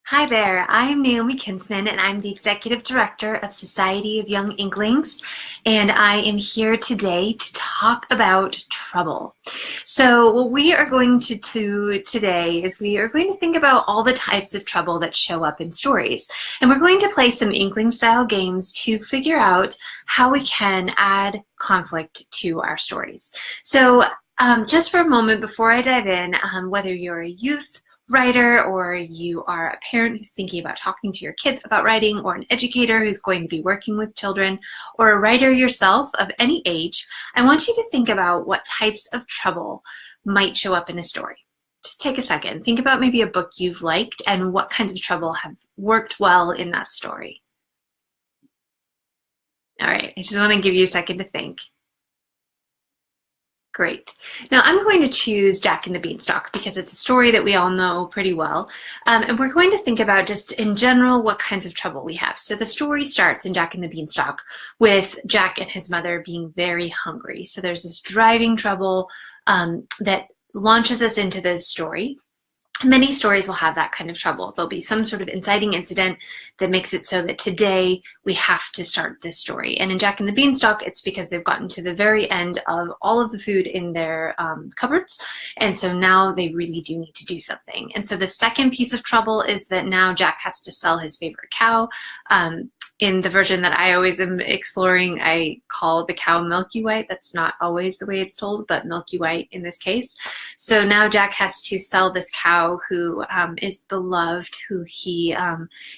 Hi there, I'm Naomi Kinsman and I'm the Executive Director of Society of Young Inklings, and I am here today to talk about trouble. So what we are going to do today is we are going to think about all the types of trouble that show up in stories, and we're going to play some Inkling style games to figure out how we can add conflict to our stories. So just for a moment before I dive in, whether you're a youth writer or you are a parent who's thinking about talking to your kids about writing, or an educator who's going to be working with children, or a writer yourself of any age, I want you to think about what types of trouble might show up in a story. Just take a second. Think about maybe a book you've liked and what kinds of trouble have worked well in that story. All right, I just want to give you a second to think. Great. Now I'm going to choose Jack and the Beanstalk because it's a story that we all know pretty well. And we're going to think about just in general what kinds of trouble we have. So the story starts in Jack and the Beanstalk with Jack and his mother being very hungry. So there's this driving trouble that launches us into this story. Many stories will have that kind of trouble. There'll be some sort of inciting incident that makes it so that today we have to start this story. And in Jack and the Beanstalk, it's because they've gotten to the very end of all of the food in their cupboards. And so now they really do need to do something. And so the second piece of trouble is that now Jack has to sell his favorite cow. In the version that I always am exploring, I call the cow Milky White. That's not always the way it's told, but Milky White in this case. So now Jack has to sell this cow who is beloved, who he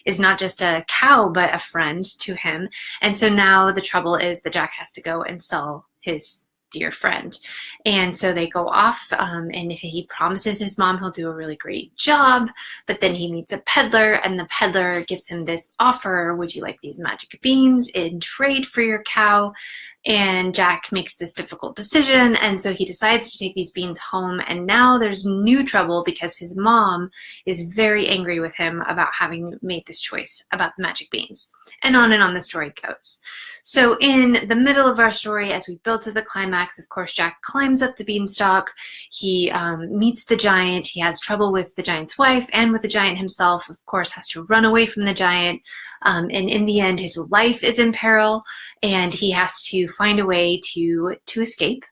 is not just a cow, but a friend to him. And so now the trouble is that Jack has to go and sell his dear friend. And so they go off and he promises his mom he'll do a really great job, but then he meets a peddler and the peddler gives him this offer: would you like these magic beans in trade for your cow? And Jack makes this difficult decision, and so he decides to take these beans home, and now there's new trouble because his mom is very angry with him about having made this choice about the magic beans. And on the story goes. So in the middle of our story, as we build to the climax, of course, Jack climbs up the beanstalk. He meets the giant. He has trouble with the giant's wife and with the giant himself, of course, has to run away from the giant. And in the end, his life is in peril, and he has to find a way to escape.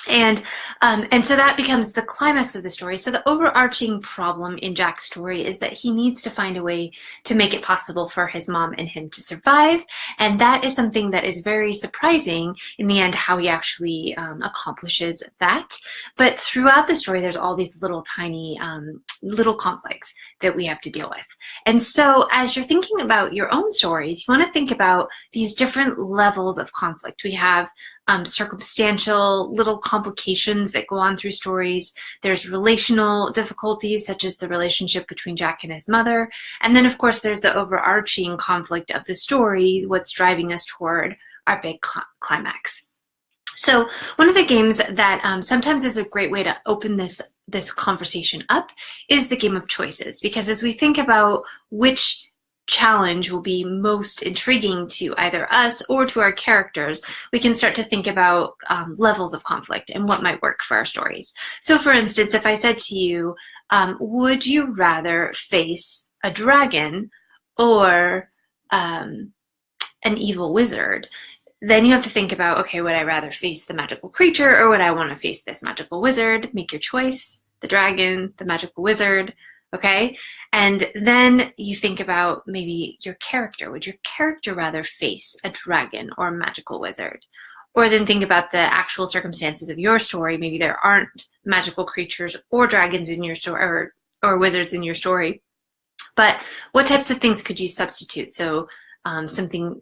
And so that becomes the climax of the story. So the overarching problem in Jack's story is that he needs to find a way to make it possible for his mom and him to survive. And that is something that is very surprising in the end, how he actually accomplishes that. But throughout the story, there's all these little tiny little conflicts that we have to deal with. And so as you're thinking about your own stories, you want to think about these different levels of conflict. We have circumstantial little complications that go on through stories. There's relational difficulties, such as the relationship between Jack and his mother. And then, of course, there's the overarching conflict of the story, what's driving us toward our big climax. So one of the games that sometimes is a great way to open this conversation up is the game of choices, because as we think about which challenge will be most intriguing to either us or to our characters, we can start to think about levels of conflict and what might work for our stories. So for instance, if I said to you, would you rather face a dragon or an evil wizard? Then you have to think about, okay, would I rather face the magical creature, or would I want to face this magical wizard? Make your choice: the dragon, the magical wizard. Okay, and then you think about maybe your character. Would your character rather face a dragon or a magical wizard? Or then think about the actual circumstances of your story. Maybe there aren't magical creatures or dragons in your story, or wizards in your story. But what types of things could you substitute? So something,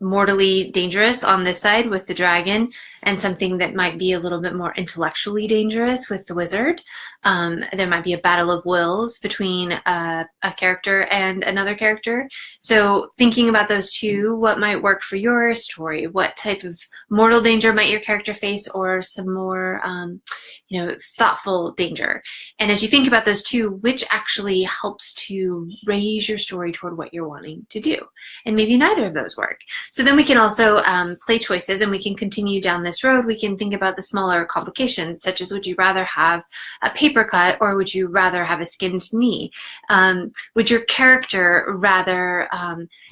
mortally dangerous on this side with the dragon, and something that might be a little bit more intellectually dangerous with the wizard. There might be a battle of wills between a character and another character. So thinking about those two, what might work for your story? What type of mortal danger might your character face, or some more thoughtful danger? And as you think about those two, which actually helps to raise your story toward what you're wanting to do? And maybe neither of those work. So then we can also play choices, and we can continue down this road. We can think about the smaller complications, such as, would you rather have a paper cut or would you rather have a skinned knee? Would your character rather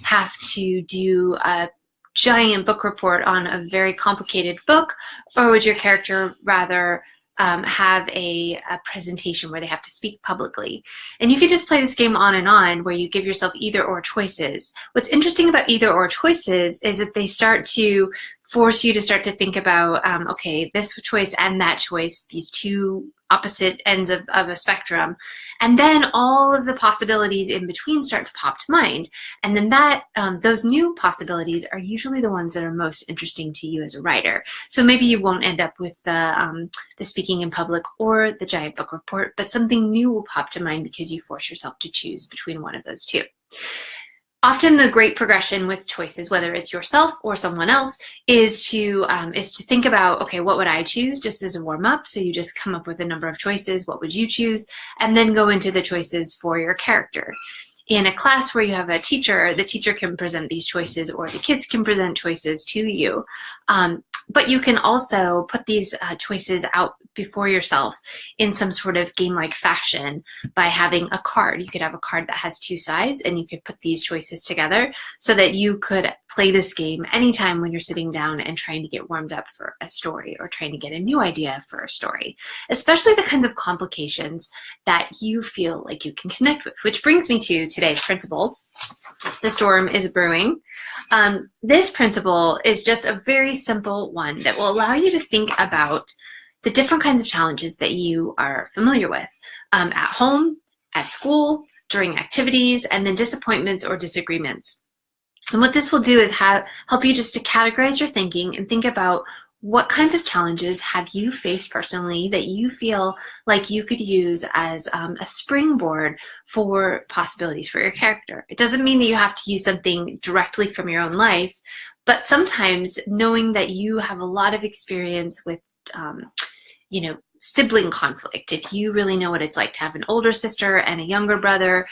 have to do a giant book report on a very complicated book, or would your character rather have a presentation where they have to speak publicly? And you could just play this game on, where you give yourself either or choices. What's interesting about either or choices is that they start to force you to start to think about, okay, this choice and that choice, these two opposite ends of a spectrum. And then all of the possibilities in between start to pop to mind. And then that those new possibilities are usually the ones that are most interesting to you as a writer. So maybe you won't end up with the speaking in public or the giant book report, but something new will pop to mind because you force yourself to choose between one of those two. Often the great progression with choices, whether it's yourself or someone else, is to think about, okay, what would I choose, just as a warm-up? So you just come up with a number of choices. What would you choose? And then go into the choices for your character. In a class where you have a teacher, the teacher can present these choices, or the kids can present choices to you. But you can also put these choices out before yourself in some sort of game-like fashion by having a card. You could have a card that has two sides, and you could put these choices together so that you could play this game anytime when you're sitting down and trying to get warmed up for a story, or trying to get a new idea for a story, especially the kinds of complications that you feel like you can connect with. Which brings me to today's principle. The storm is brewing. This principle is just a very simple one that will allow you to think about the different kinds of challenges that you are familiar with at home, at school, during activities, and then disappointments or disagreements. And what this will do is help you just to categorize your thinking and think about what kinds of challenges have you faced personally that you feel like you could use as a springboard for possibilities for your character. It doesn't mean that you have to use something directly from your own life, but sometimes knowing that you have a lot of experience with, sibling conflict, if you really know what it's like to have an older sister and a younger brother,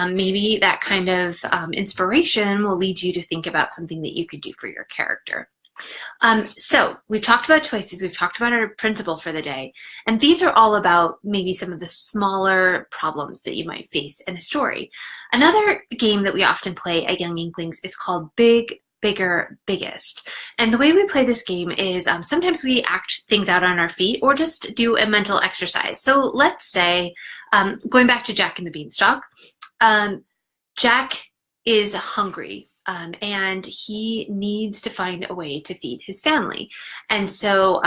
maybe that kind of inspiration will lead you to think about something that you could do for your character. So we've talked about choices, we've talked about our principle for the day, and these are all about maybe some of the smaller problems that you might face in a story. Another game that we often play at Young Inklings is called Big, Bigger, Biggest. And the way we play this game is sometimes we act things out on our feet or just do a mental exercise. So let's say, going back to Jack and the Beanstalk, Jack is hungry. And he needs to find a way to feed his family. And so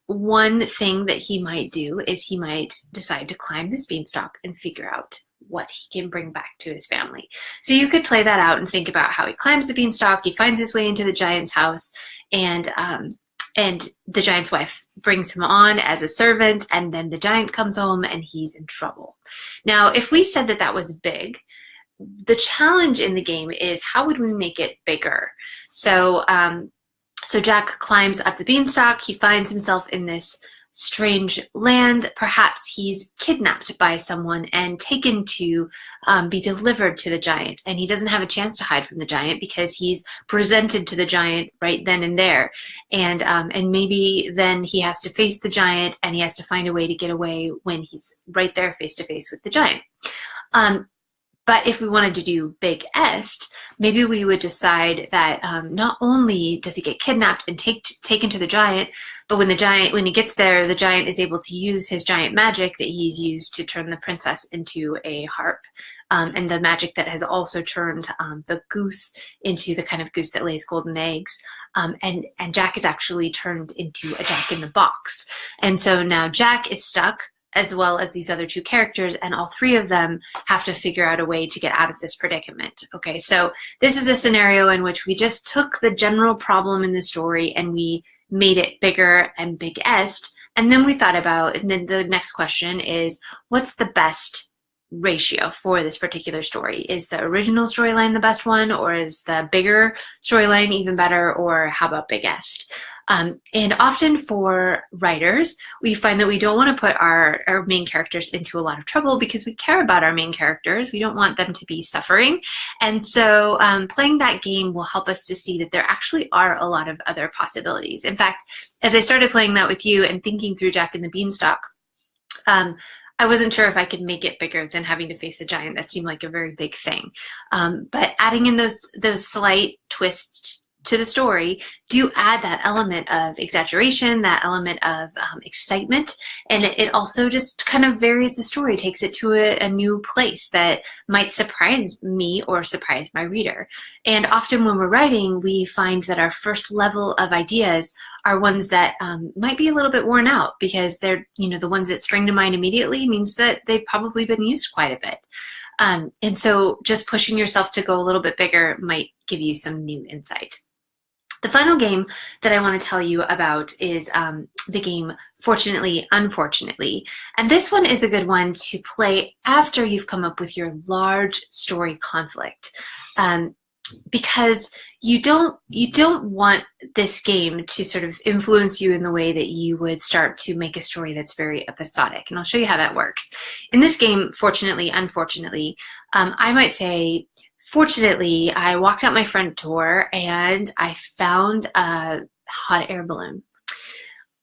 one thing that he might do is he might decide to climb this beanstalk and figure out what he can bring back to his family. So you could play that out and think about how he climbs the beanstalk, he finds his way into the giant's house, and the giant's wife brings him on as a servant, and then the giant comes home and he's in trouble. Now, if we said that that was big, the challenge in the game is how would we make it bigger? So, so Jack climbs up the beanstalk. He finds himself in this strange land. Perhaps he's kidnapped by someone and taken to be delivered to the giant. And he doesn't have a chance to hide from the giant because he's presented to the giant right then and there. And maybe then he has to face the giant and he has to find a way to get away when he's right there face to face with the giant. But if we wanted to do biggest, maybe we would decide that not only does he get kidnapped and taken to the giant, but when he gets there, the giant is able to use his giant magic that he's used to turn the princess into a harp, and the magic that has also turned the goose into the kind of goose that lays golden eggs. And Jack is actually turned into a Jack in the Box. And so now Jack is stuck, as well as these other two characters, and all three of them have to figure out a way to get out of this predicament. Okay, so this is a scenario in which we just took the general problem in the story and we made it bigger and biggest, and then we thought about, and then the next question is, what's the best ratio for this particular story. Is the original storyline the best one, or is the bigger storyline even better, or how about biggest? And often for writers, we find that we don't want to put our main characters into a lot of trouble because we care about our main characters. We don't want them to be suffering. And so playing that game will help us to see that there actually are a lot of other possibilities. In fact, as I started playing that with you and thinking through Jack and the Beanstalk, I wasn't sure if I could make it bigger than having to face a giant. That seemed like a very big thing. But adding in those slight twists to the story do add that element of exaggeration, that element of excitement, and it also just kind of varies the story, takes it to a new place that might surprise me or surprise my reader. And often when we're writing, we find that our first level of ideas are ones that might be a little bit worn out because they're, the ones that spring to mind immediately means that they've probably been used quite a bit. And so just pushing yourself to go a little bit bigger might give you some new insight. The final game that I want to tell you about is the game Fortunately, Unfortunately. And this one is a good one to play after you've come up with your large story conflict. Because you don't want this game to sort of influence you in the way that you would start to make a story that's very episodic. And I'll show you how that works. In this game, Fortunately, Unfortunately, I might say, fortunately, I walked out my front door and I found a hot air balloon.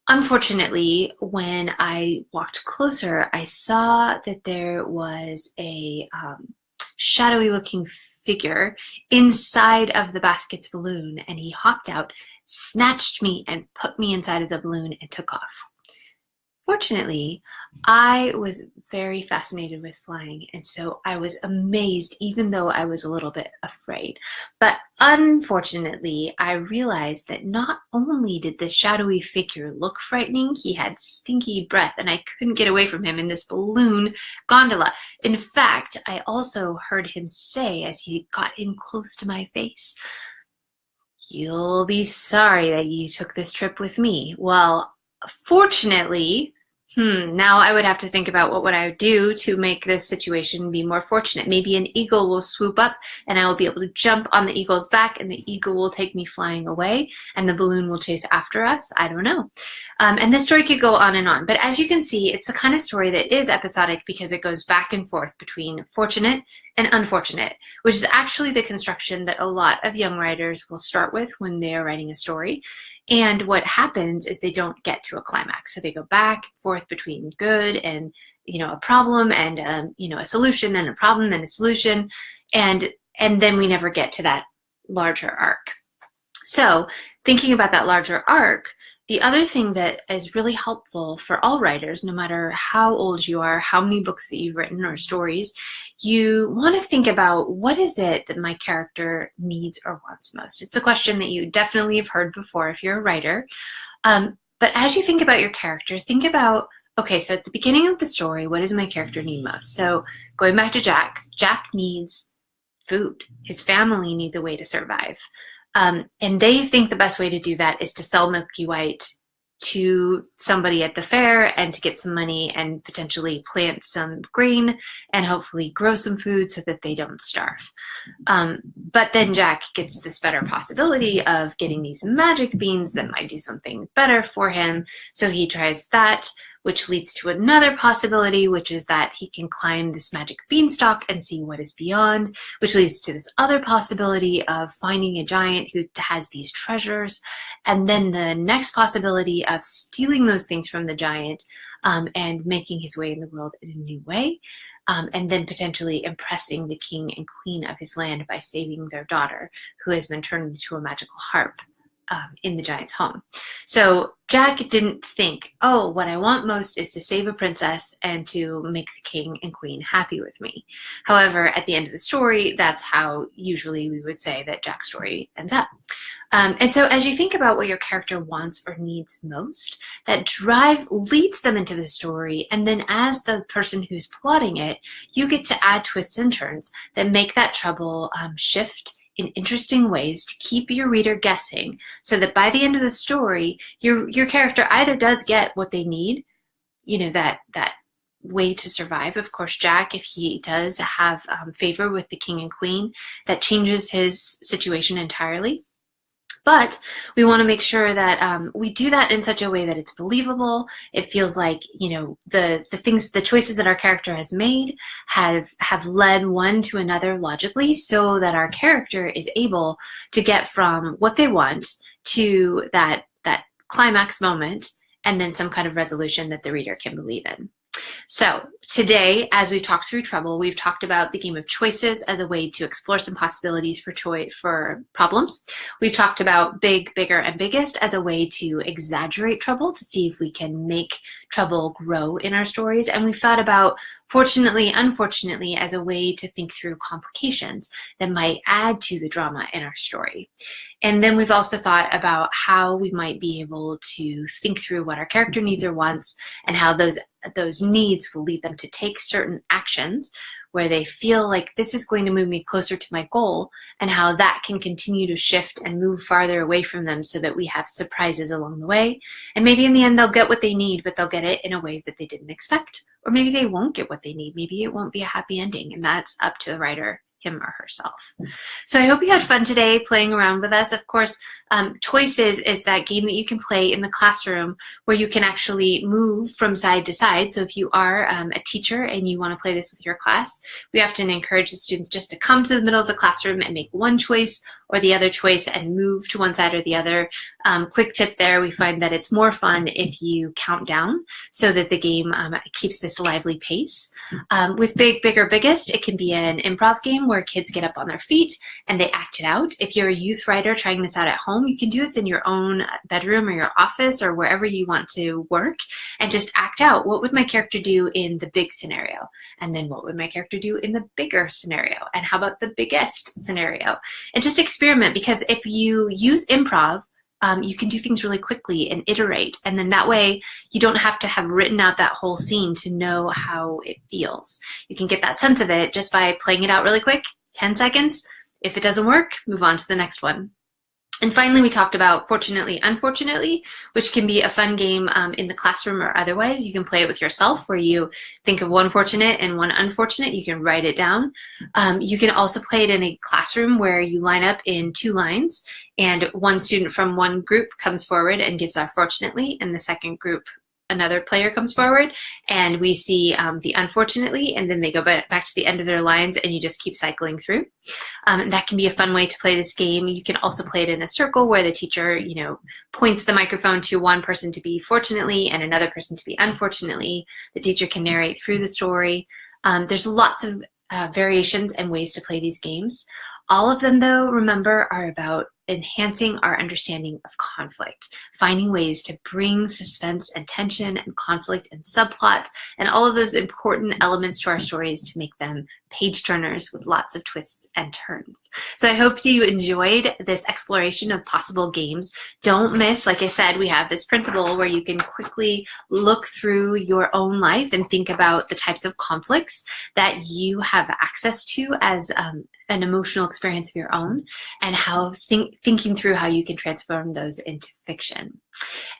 Unfortunately, when I walked closer, I saw that there was a shadowy looking figure inside of the basket's balloon, and he hopped out, snatched me, and put me inside of the balloon and took off. Fortunately, I was very fascinated with flying, and so I was amazed, even though I was a little bit afraid. But unfortunately, I realized that not only did this shadowy figure look frightening, he had stinky breath, and I couldn't get away from him in this balloon gondola. In fact, I also heard him say, as he got in close to my face, "You'll be sorry that you took this trip with me." Well, fortunately, now I would have to think about what would I do to make this situation be more fortunate. Maybe an eagle will swoop up and I will be able to jump on the eagle's back and the eagle will take me flying away and the balloon will chase after us. I don't know. And this story could go on and on. But as you can see, it's the kind of story that is episodic because it goes back and forth between fortunate and unfortunate, which is actually the construction that a lot of young writers will start with when they are writing a story. And what happens is they don't get to a climax. So they go back and forth between good and, a problem and, a solution and a problem and a solution. And then we never get to that larger arc. So thinking about that larger arc, the other thing that is really helpful for all writers, no matter how old you are, how many books that you've written or stories, you want to think about what is it that my character needs or wants most. It's a question that you definitely have heard before if you're a writer. But as you think about your character, think about, okay, so at the beginning of the story, what does my character need most? So going back to Jack, Jack needs food. His family needs a way to survive. And they think the best way to do that is to sell Milky White to somebody at the fair and to get some money and potentially plant some grain and hopefully grow some food so that they don't starve. But then Jack gets this better possibility of getting these magic beans that might do something better for him. So he tries that, which leads to another possibility, which is that he can climb this magic beanstalk and see what is beyond, which leads to this other possibility of finding a giant who has these treasures, and then the next possibility of stealing those things from the giant and making his way in the world in a new way, and then potentially impressing the king and queen of his land by saving their daughter, who has been turned into a magical harp in the giant's home. So Jack didn't think, oh, what I want most is to save a princess and to make the king and queen happy with me. However, at the end of the story, that's how usually we would say that Jack's story ends up. And so as you think about what your character wants or needs most, that drive leads them into the story. And then as the person who's plotting it, you get to add twists and turns that make that trouble shift in interesting ways to keep your reader guessing, so that by the end of the story, your character either does get what they need, that way to survive. Of course, Jack, if he does have favor with the king and queen, that changes his situation entirely. But we want to make sure that we do that in such a way that it's believable. It feels like, you know, the choices that our character has made have led one to another logically, so that our character is able to get from what they want to that climax moment, and then some kind of resolution that the reader can believe in. So today, as we've talked through Trouble, we've talked about the game of choices as a way to explore some possibilities for problems. We've talked about Big, Bigger, and Biggest as a way to exaggerate trouble, to see if we can make trouble grow in our stories. And we've thought about Fortunately, Unfortunately as a way to think through complications that might add to the drama in our story. And then we've also thought about how we might be able to think through what our character needs or wants, and how those needs will lead them to take certain actions where they feel like this is going to move me closer to my goal, and how that can continue to shift and move farther away from them, so that we have surprises along the way. And maybe in the end they'll get what they need, but they'll get it in a way that they didn't expect. Or maybe they won't get what they need. Maybe it won't be a happy ending, and that's up to the writer, him or herself. So I hope you had fun today playing around with us. Of course, Choices is that game that you can play in the classroom where you can actually move from side to side. So if you are a teacher and you want to play this with your class, we often encourage the students just to come to the middle of the classroom and make one choice or the other choice and move to one side or the other. Quick tip there, we find that it's more fun if you count down, so that the game keeps this lively pace. With Big, Bigger, Biggest, it can be an improv game where kids get up on their feet and they act it out. If you're a youth writer trying this out at home, you can do this in your own bedroom or your office or wherever you want to work, and just act out, what would my character do in the big scenario? And then what would my character do in the bigger scenario? And how about the biggest scenario? And just experiment, because if you use improv, you can do things really quickly and iterate. And then that way you don't have to have written out that whole scene to know how it feels. You can get that sense of it just by playing it out really quick, 10 seconds. If it doesn't work, move on to the next one. And finally, we talked about Fortunately, Unfortunately, which can be a fun game in the classroom or otherwise. You can play it with yourself, where you think of one fortunate and one unfortunate. You can write it down. You can also play it in a classroom where you line up in 2 lines, and one student from one group comes forward and gives our Fortunately, and the second group, another player comes forward, and we see the Unfortunately, and then they go back to the end of their lines, and you just keep cycling through. That can be a fun way to play this game. You can also play it in a circle where the teacher, you know, points the microphone to one person to be Fortunately and another person to be Unfortunately. The teacher can narrate through the story. There's lots of variations and ways to play these games. All of them, though, remember, are about enhancing our understanding of conflict, finding ways to bring suspense and tension and conflict and subplot and all of those important elements to our stories to make them page turners with lots of twists and turns. So I hope you enjoyed this exploration of possible games. Don't miss, like I said, we have this principle where you can quickly look through your own life and think about the types of conflicts that you have access to as an emotional experience of your own, and how thinking through how you can transform those into fiction.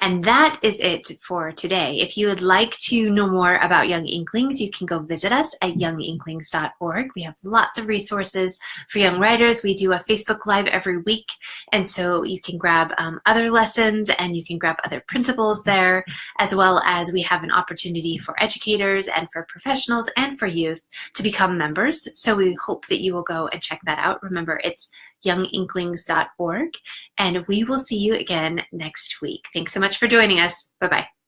And that is it for today. If you would like to know more about Young Inklings, you can go visit us at younginklings.org. We have lots of resources for young writers. We do a Facebook Live every week, and so you can grab other lessons and you can grab other principles there, as well as we have an opportunity for educators and for professionals and for youth to become members. So we hope that you will go and check that out. Remember, it's younginklings.org, and we will see you again next week. Thanks so much for joining us. Bye-bye.